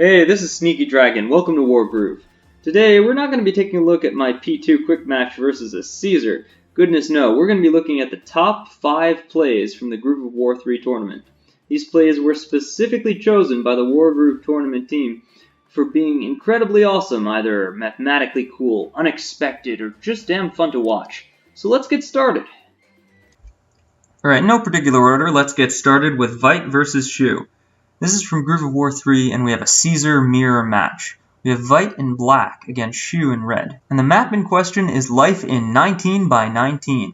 Hey, this is Sneaky Dragon. Welcome to Wargroove. Today, we're not going to be taking a look at my P2 quick match versus a Caesar. Goodness no, we're going to be looking at the top 5 plays from the Groove of War 3 tournament. These plays were specifically chosen by the Wargroove tournament team for being incredibly awesome, either mathematically cool, unexpected, or just damn fun to watch. So let's get started. Alright, no particular order, let's get started with Veit versus Shu. This is from Groove of War 3, and we have a Caesar mirror match. We have Veit in black against Shu in red. And the map in question is Life in 19 by 19.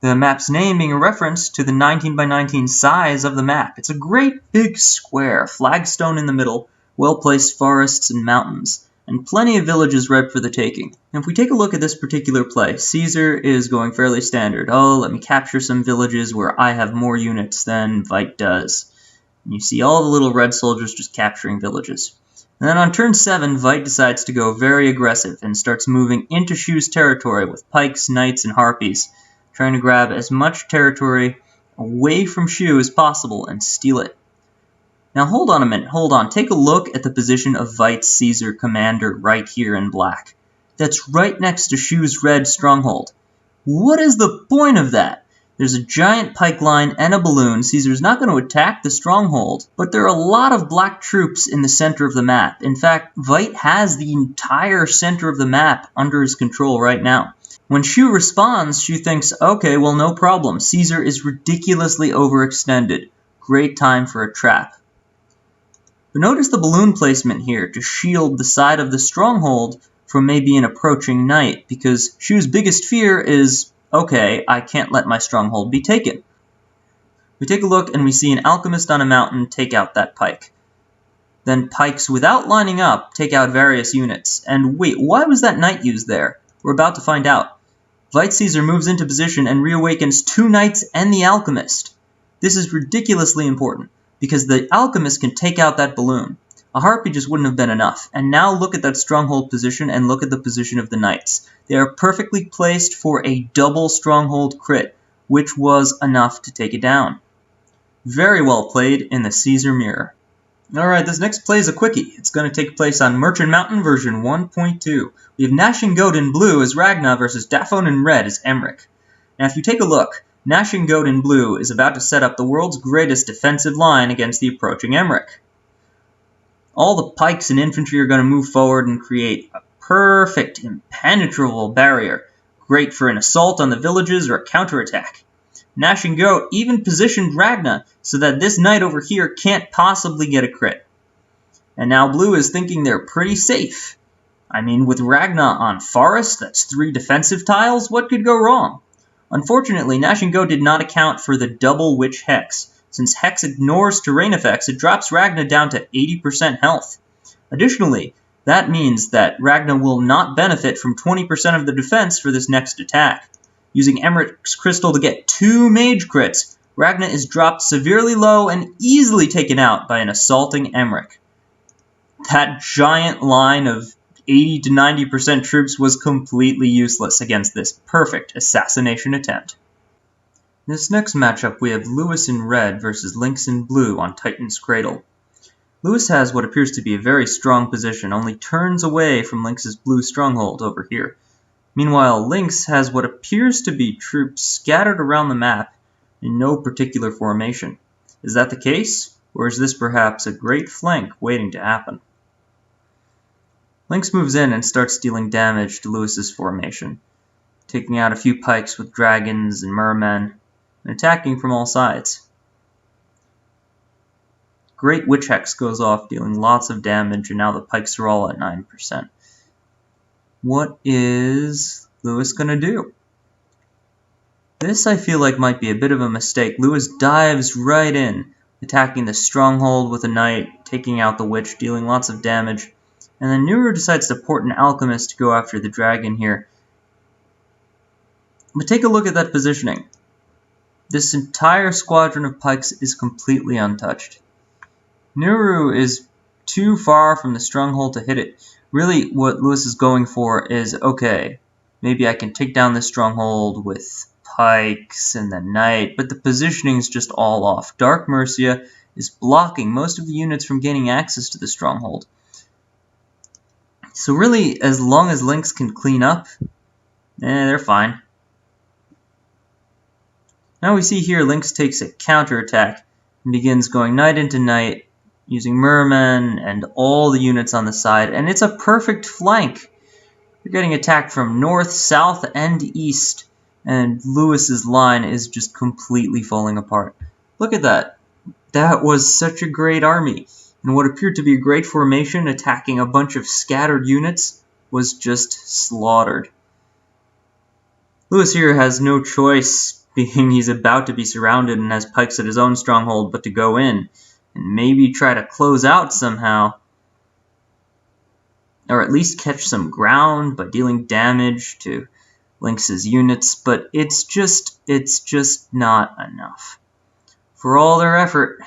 The map's name being a reference to the 19 by 19 size of the map. It's a great big square, flagstone in the middle, well-placed forests and mountains, and plenty of villages ripe for the taking. And if we take a look at this particular play, Caesar is going fairly standard. Oh, let me capture some villages where I have more units than Veit does. And you see all the little red soldiers just capturing villages. And then on turn 7, Veit decides to go very aggressive and starts moving into Shu's territory with pikes, knights, and harpies, trying to grab as much territory away from Shu as possible and steal it. Now hold on a minute, take a look at the position of Veit's Caesar commander right here in black. That's right next to Shu's red stronghold. What is the point of that? There's a giant pike line and a balloon. Caesar's not going to attack the stronghold, but there are a lot of black troops in the center of the map. In fact, Veit has the entire center of the map under his control right now. When Shu responds, Shu thinks, okay, well, no problem. Caesar is ridiculously overextended. Great time for a trap. But notice the balloon placement here to shield the side of the stronghold from maybe an approaching knight, because Shu's biggest fear is, okay, I can't let my stronghold be taken. We take a look and we see an alchemist on a mountain take out that pike. Then pikes without lining up take out various units. And wait, why was that knight used there? We're about to find out. Veit Caesar moves into position and reawakens 2 knights and the alchemist. This is ridiculously important, because the alchemist can take out that balloon. A harpy just wouldn't have been enough. And now look at that stronghold position and look at the position of the knights. They are perfectly placed for a double stronghold crit, which was enough to take it down. Very well played in the Caesar mirror. Alright, this next play is a quickie. It's going to take place on Merchant Mountain version 1.2. We have Gnashing Goat in blue as Ragna versus Dafone in red as Emmerich. Now if you take a look, Gnashing Goat in blue is about to set up the world's greatest defensive line against the approaching Emmerich. All the pikes and infantry are going to move forward and create a perfect, impenetrable barrier, great for an assault on the villages or a counterattack. Gnashing Goat even positioned Ragna so that this knight over here can't possibly get a crit. And now blue is thinking they're pretty safe. I mean, with Ragna on forest, that's 3 defensive tiles, what could go wrong? Unfortunately, Gnashing Goat did not account for the double witch hex. Since Hex ignores terrain effects, it drops Ragna down to 80% health. Additionally, that means that Ragna will not benefit from 20% of the defense for this next attack. Using Emmerich's Crystal to get 2 mage crits, Ragna is dropped severely low and easily taken out by an assaulting Emmerich. That giant line of 80 to 90% troops was completely useless against this perfect assassination attempt. This next matchup we have Lewis in red versus Lynx in blue on Titan's Cradle. Lewis has what appears to be a very strong position, only turns away from Lynx's blue stronghold over here. Meanwhile, Lynx has what appears to be troops scattered around the map in no particular formation. Is that the case, or is this perhaps a great flank waiting to happen? Lynx moves in and starts dealing damage to Lewis's formation, taking out a few pikes with dragons and mermen, and attacking from all sides. Great Witch Hex goes off, dealing lots of damage, and now the pikes are all at 9%. What is Lewis going to do? This I feel like might be a bit of a mistake. Lewis dives right in, attacking the stronghold with a knight, taking out the witch, dealing lots of damage. And then Nuru decides to port an alchemist to go after the dragon here. But take a look at that positioning. This entire squadron of pikes is completely untouched. Nuru is too far from the stronghold to hit it. Really, what Lewis is going for is, okay, maybe I can take down this stronghold with pikes and the knight, but the positioning is just all off. Dark Mercia is blocking most of the units from gaining access to the stronghold. So really, as long as Lynx can clean up, they're fine. Now we see here Lynx takes a counterattack and begins going knight into knight, using mermen and all the units on the side, and it's a perfect flank. You're getting attacked from north, south, and east, and Lewis's line is just completely falling apart. Look at that. That was such a great army, and what appeared to be a great formation attacking a bunch of scattered units was just slaughtered. Lewis here has no choice, being he's about to be surrounded and has pikes at his own stronghold, but to go in and maybe try to close out somehow, or at least catch some ground by dealing damage to Lynx's units, but it's just not enough. For all their effort,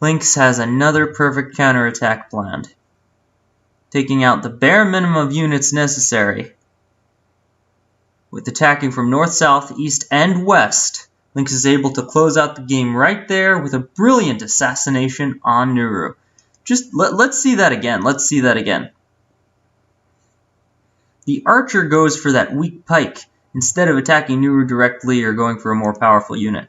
Lynx has another perfect counterattack planned, taking out the bare minimum of units necessary. With attacking from north, south, east, and west, Lynx is able to close out the game right there with a brilliant assassination on Nuru. Just let's see that again. Let's see that again. The archer goes for that weak pike instead of attacking Nuru directly or going for a more powerful unit.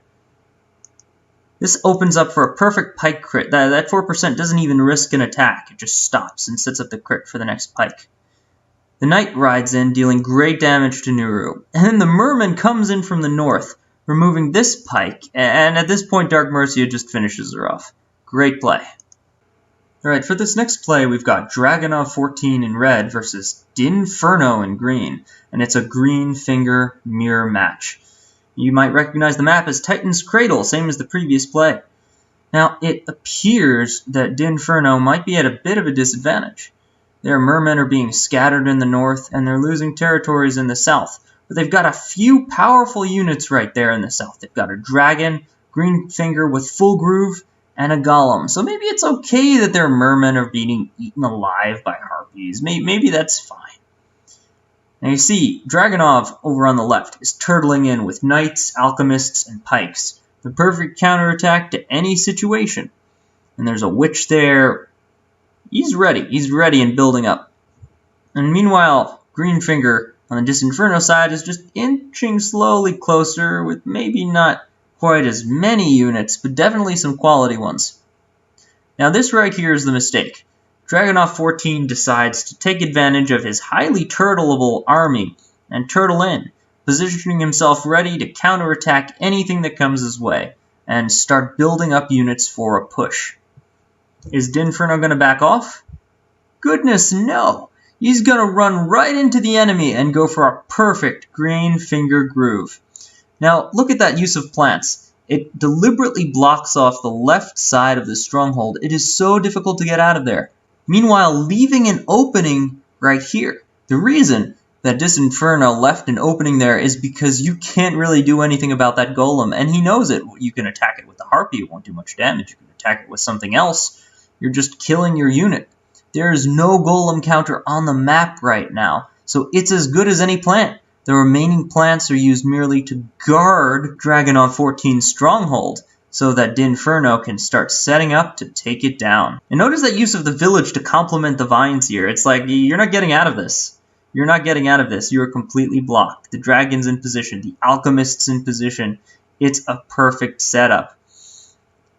This opens up for a perfect pike crit. That 4% doesn't even risk an attack. It just stops and sets up the crit for the next pike. The knight rides in, dealing great damage to Nuru. And then the merman comes in from the north, removing this pike. And at this point, Dark Mercia just finishes her off. Great play. Alright, for this next play, we've got Dragunov 14 in red versus Dinferno in green. And it's a green finger mirror match. You might recognize the map as Titan's Cradle, same as the previous play. Now, it appears that Dinferno might be at a bit of a disadvantage. Their mermen are being scattered in the north, and they're losing territories in the south. But they've got a few powerful units right there in the south. They've got a dragon, green finger with full groove, and a golem. So maybe it's okay that their mermen are being eaten alive by harpies. Maybe that's fine. Now you see, Dragunov over on the left is turtling in with knights, alchemists, and pikes. The perfect counterattack to any situation. And there's a witch there. He's ready and building up. And meanwhile, Greenfinger on the Disinferno side is just inching slowly closer with maybe not quite as many units, but definitely some quality ones. Now this right here is the mistake. Dragunov 14 decides to take advantage of his highly turtleable army and turtle in, positioning himself ready to counterattack anything that comes his way, and start building up units for a push. Is Dinferno going to back off? Goodness, no! He's going to run right into the enemy and go for a perfect green finger groove. Now, look at that use of plants. It deliberately blocks off the left side of the stronghold. It is so difficult to get out of there. Meanwhile, leaving an opening right here. The reason that Disinferno left an opening there is because you can't really do anything about that golem, and he knows it. You can attack it with the harpy, it won't do much damage. You can attack it with something else. You're just killing your unit. There is no golem counter on the map right now, so it's as good as any plant. The remaining plants are used merely to guard Dragunov 14's stronghold, so that Dinferno can start setting up to take it down. And notice that use of the village to complement the vines here. It's like, you're not getting out of this. You're not getting out of this. You are completely blocked. The dragon's in position. The alchemist's in position. It's a perfect setup.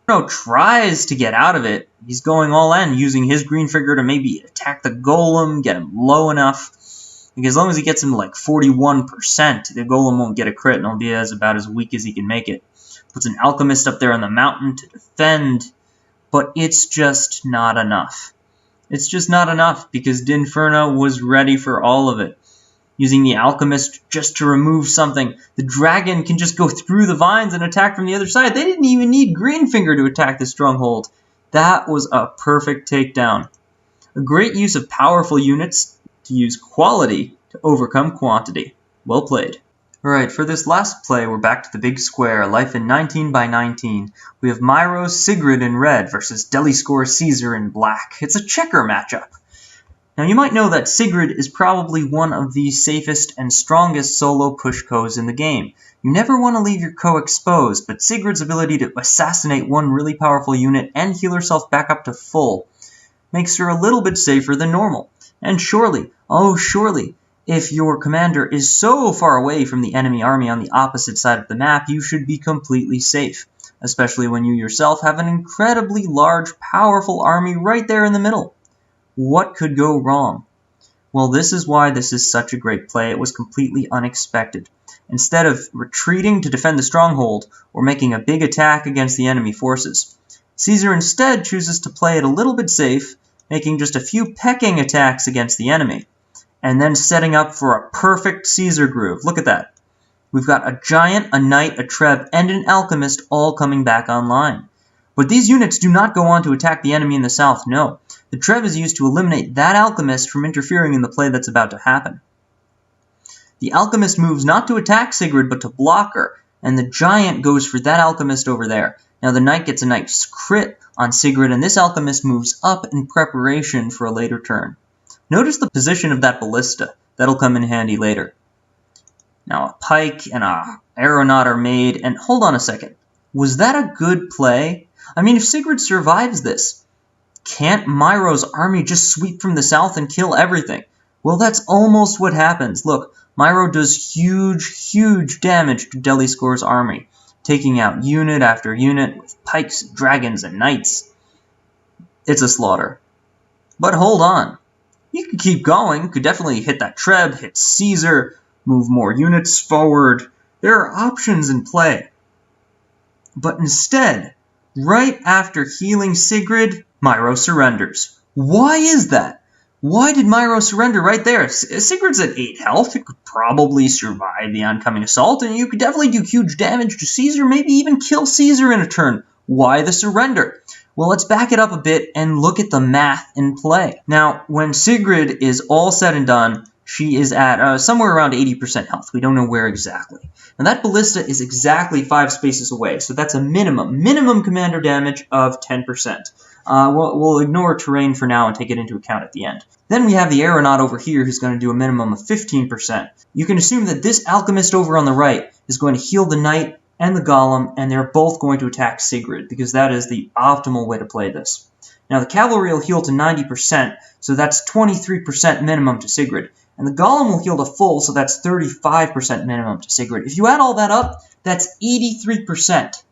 Dinferno tries to get out of it. He's going all in, using his green figure to maybe attack the golem, get him low enough. Like, as long as he gets him to like 41%, the golem won't get a crit, and he'll be about as weak as he can make it. Puts an alchemist up there on the mountain to defend, but it's just not enough. It's just not enough because Dinferno was ready for all of it. Using the alchemist just to remove something, the dragon can just go through the vines and attack from the other side. They didn't even need Greenfinger to attack the stronghold. That was a perfect takedown. A great use of powerful units to use quality to overcome quantity. Well played. Alright, for this last play, we're back to the big square, life in 19 by 19. We have Myros Sigrid in red versus Deliscore Caesar in black. It's a checker matchup. Now you might know that Sigrid is probably one of the safest and strongest solo push co's in the game. You never want to leave your co exposed, but Sigrid's ability to assassinate one really powerful unit and heal herself back up to full makes her a little bit safer than normal. And surely, oh surely, if your commander is so far away from the enemy army on the opposite side of the map, you should be completely safe, especially when you yourself have an incredibly large, powerful army right there in the middle. What could go wrong? Well, this is why this is such a great play. It was completely unexpected. Instead of retreating to defend the stronghold or making a big attack against the enemy forces, Caesar instead chooses to play it a little bit safe, making just a few pecking attacks against the enemy, and then setting up for a perfect Caesar groove. Look at that. We've got a giant, a knight, a treb, and an alchemist all coming back online. But these units do not go on to attack the enemy in the south, no. The treb is used to eliminate that alchemist from interfering in the play that's about to happen. The alchemist moves not to attack Sigrid, but to block her, and the giant goes for that alchemist over there. Now the knight gets a nice crit on Sigrid, and this alchemist moves up in preparation for a later turn. Notice the position of that ballista. That'll come in handy later. Now a pike and a aeronaut are made, and hold on a second. Was that a good play? I mean, if Sigrid survives this, can't Myro's army just sweep from the south and kill everything? Well, that's almost what happens. Look, Myro does huge damage to Deliscor's army, taking out unit after unit with pikes, dragons, and knights. It's a slaughter. But hold on. You could keep going, could definitely hit that treb, hit Caesar, move more units forward. There are options in play. But instead, right after healing Sigrid, Myro surrenders. Why is that? Why did Myro surrender right there? Sigrid's at 8 health. It could probably survive the oncoming assault, and you could definitely do huge damage to Caesar, maybe even kill Caesar in a turn. Why the surrender? Well, let's back it up a bit and look at the math in play. Now, when Sigrid is all said and done, she is at somewhere around 80% health. We don't know where exactly. And that ballista is exactly 5 spaces away, so that's a minimum commander damage of 10%. We'll ignore terrain for now and take it into account at the end. Then we have the aeronaut over here who's going to do a minimum of 15%. You can assume that this alchemist over on the right is going to heal the knight and the golem, and they're both going to attack Sigrid, because that is the optimal way to play this. Now the cavalry will heal to 90%, so that's 23% minimum to Sigrid. And the golem will heal to full, so that's 35% minimum to Sigrid. If you add all that up, that's 83%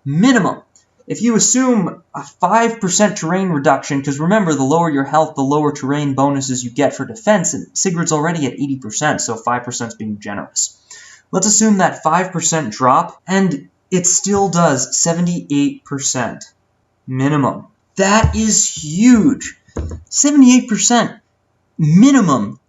minimum. If you assume a 5% terrain reduction, because remember, the lower your health, the lower terrain bonuses you get for defense, and Sigrid's already at 80%, so 5% is being generous. Let's assume that 5% drop, and it still does 78% minimum. That is huge. 78% minimum.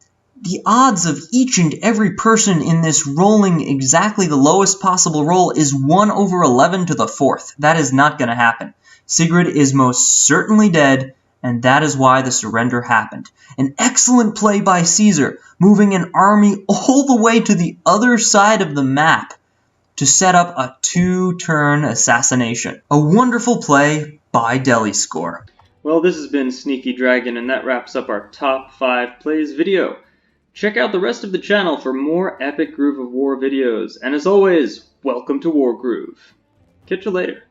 The odds of each and every person in this rolling exactly the lowest possible roll is 1 over 11 to the 4th. That is not going to happen. Sigrid is most certainly dead, and that is why the surrender happened. An excellent play by Caesar, moving an army all the way to the other side of the map to set up a 2-turn assassination. A wonderful play by Deliscore. Well, this has been Sneaky Dragon, and that wraps up our top 5 plays video. Check out the rest of the channel for more epic Groove of War videos, and as always, welcome to War Groove. Catch you later.